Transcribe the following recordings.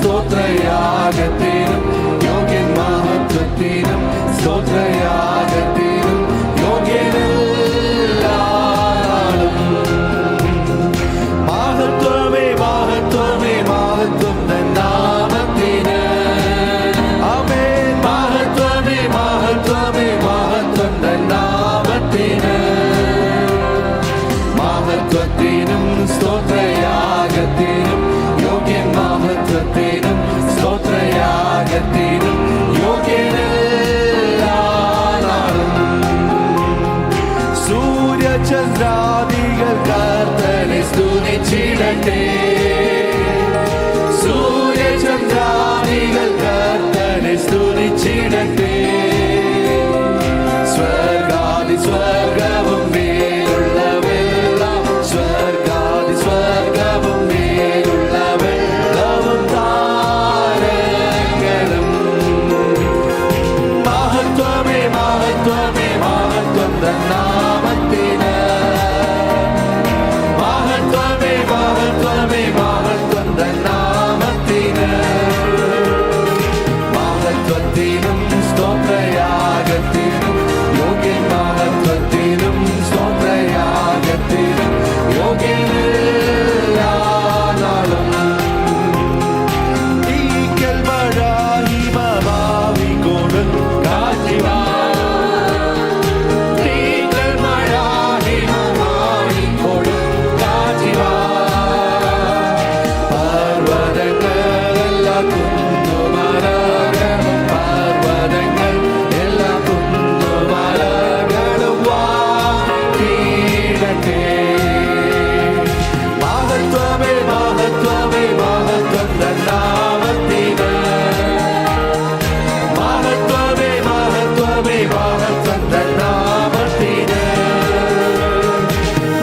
സ്തോത്രയാഗത്തിനും യോഗ്യൻ, മഹത്വത്തിനും സ്തോത്രയാഗത്തിനും യോഗ്യനെല്ലാ നാളും. മഹത്വമേ മഹത്വമേ മഹത്വം തൻ നാമത്തിന്. ആമേൻ. മഹത്വമേ മഹത്വമേ മഹത്വം തൻ നാമത്തിന്. മഹത്വത്തിനും സ്തോത്രയാഗത്തിനും യോഗ്യൻ, മഹത്വത്തിനും സ്തോത്രയാഗത്തിനും യോഗ്യനെല്ലാ നാളും. സൂര്യചന്ദ്രാദികൾ കർത്തനെ സ്തുതിച്ചിടട്ടെ. സൂര്യചന്ദ്രാദികൾ കർത്തനെ സ്തുതിച്ചിടട്ടെ. സ്വർഗാദി സ്വർഗവും മേലുള്ളവെല്ലാം, സ്വർഗാദി സ്വർഗവും മേലുള്ളവെല്ലവും താരങ്ങളും. മഹത്വമേ മഹത്വമേ മഹത്വം തൻ നാമത്തിന്. മഹത്വമേ മഹത്വമേ മഹത്വം തൻ നാമത്തിന്. മഹത്വത്തിനും സ്തോത്രയാഗത്തിനും യോഗ്യൻ, മഹത്വത്തിനും സ്തോത്രയാഗത്തിനും യോഗ്യനെല്ലാ നാളും. തീക്കൽ മഴ ഹിമമാവി കൊടും കാറ്റിവാ. തീക്കൽ മഴ ഹിമമാവി കൊടും കാറ്റിവാ. പർവ്വതങ്ങൾ എല്ലാം കുന്നുമലകളും, പർവ്വതങ്ങൾ എല്ലാം കുന്നുമലകളും വാഴ്ത്തിയിടട്ടെ. മഹത്വമേ മഹത്വമേ മഹത്വം തൻ നാമത്തിന്. മഹത്വമേ മഹത്വമേ മഹത്വം തൻ നാമത്തിന്.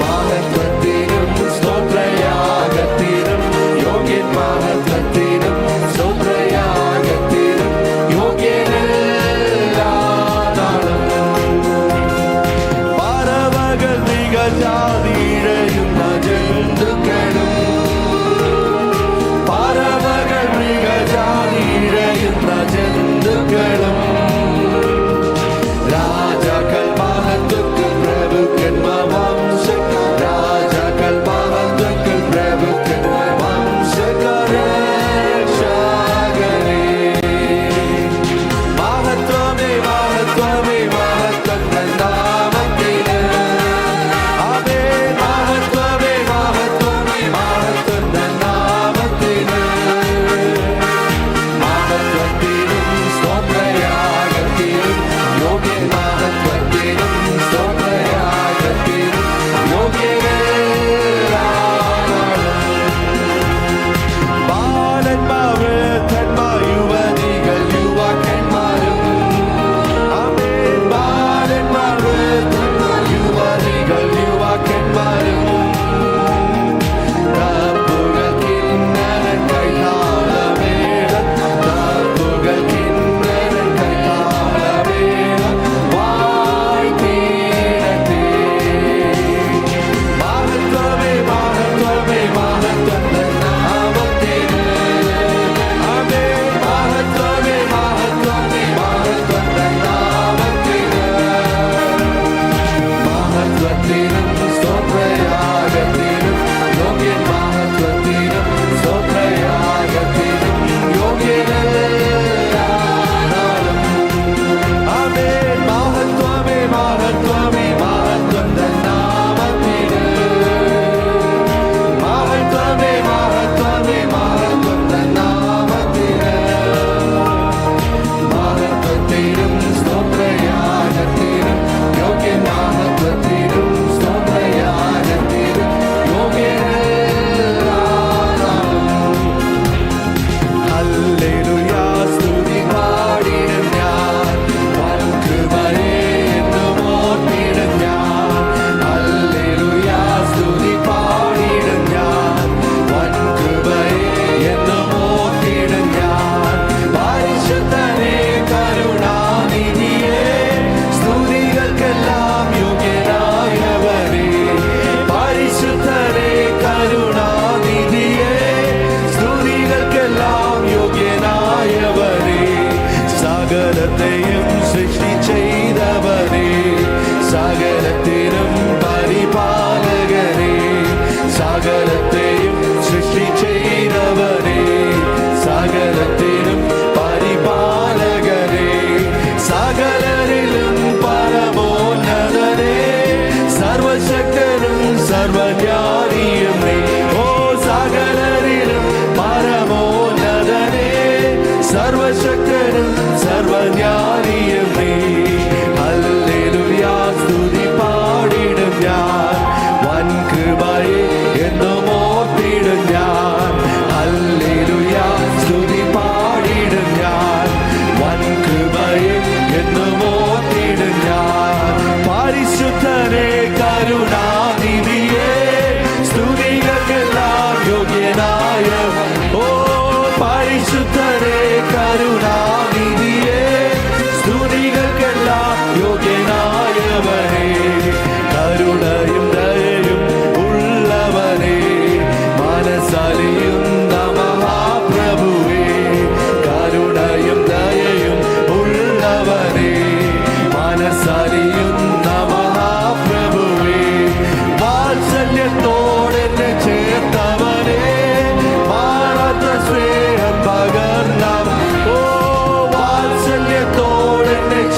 മഹത്വത്തിനും സ്തോത്രയാഗത്തിനും യോഗ്യൻ, മഹത്വത്തിനും സ്തോത്രയാഗത്തിനും യോഗ്യനെല്ലാ നാളും. പറവകൾ മൃഗജാതിഴയുന്ന ജന്തുക്കളും, പറവകൾ മൃഗജാതിഴയുന്ന ജന്തുക്കളും, രാജാക്കൾ മഹത്വക്കൾ പ്രഭുക്കന്മാർ വംശങ്ങൾ, രാജാക്കൾ മഹത്വക്കൾ പ്രഭുക്കന്മാർ വംശകരക്ഷകരേ. മഹത്വമേ മഹത്വമേ മഹത്വം തൻ നാമത്തിന്. ആമേൻ. മഹത്വമേ മഹത്വമേ മഹത്വം തൻ നാമത്തിന്. മഹത്വത്തിനും സ്തോത്രയാഗത്തിനും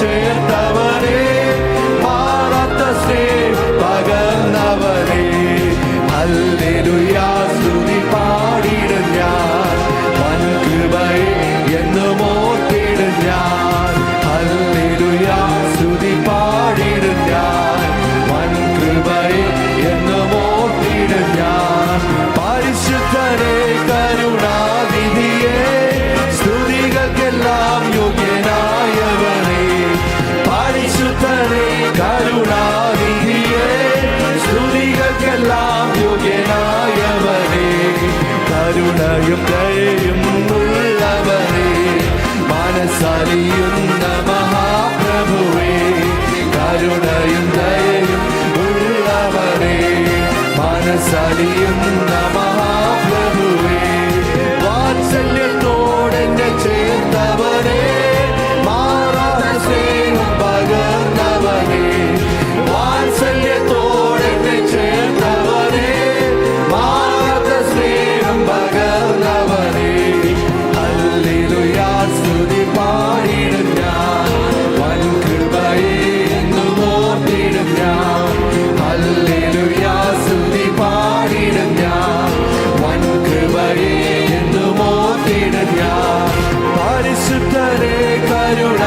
ചേർത്തവനെ മാറാത്ത സ്നേഹം പകർന്നവനെ ഹല്ലേലൂയ സ്തുതി പാടിടും ഞാൻ വൻകൃപയെ എന്നും ഓർത്തിടും ഞാൻ ഹല്ലേലൂയ സ്തുതി പാടിടും ഞാൻ വൻകൃപയെ എന്നും ഓർത്തിടും ഞാൻ പരിശുദ്ധനെ കരുണാനിധിയെ സ്തുതികൾക്കെല്ലാം യോഗ്യനായവനെ പരിശുദ്ധനെ കരുണാനിധിയെ സ്തുതികൾക്കെല്ലാം യോഗ്യനായവനെ കരുണയും ദയയും ഉള്ളവനെ മനസ്സറിയുന്ന മഹാപ്രഭുവേ കരുണയും ദയയും ഉള്ളവനെ മനസ്സറിയുന്ന മഹാപ്രഭുവേ വാത്സല്യത്തോടെന്നെ ചേർത്തവനെ മാറാത്ത സ്നേഹം പകർന്നവനെ വാത്സല്യത്തോടെന്നെ ചേർത്തവനെ മാറാത്ത സ്നേഹം പകർന്നവനെ ഹല്ലേലൂയ സ്തുതി പാടിടും ഞാൻ വൻകൃപയെ എന്നും ഓർത്തിടും ഞാൻ ഹല്ലേലൂയ സ്തുതി പാടിടും ഞാൻ വൻകൃപയെ എന്നും ഓർത്തിടും ഞാൻ പരിശുദ്ധനെ കരുണ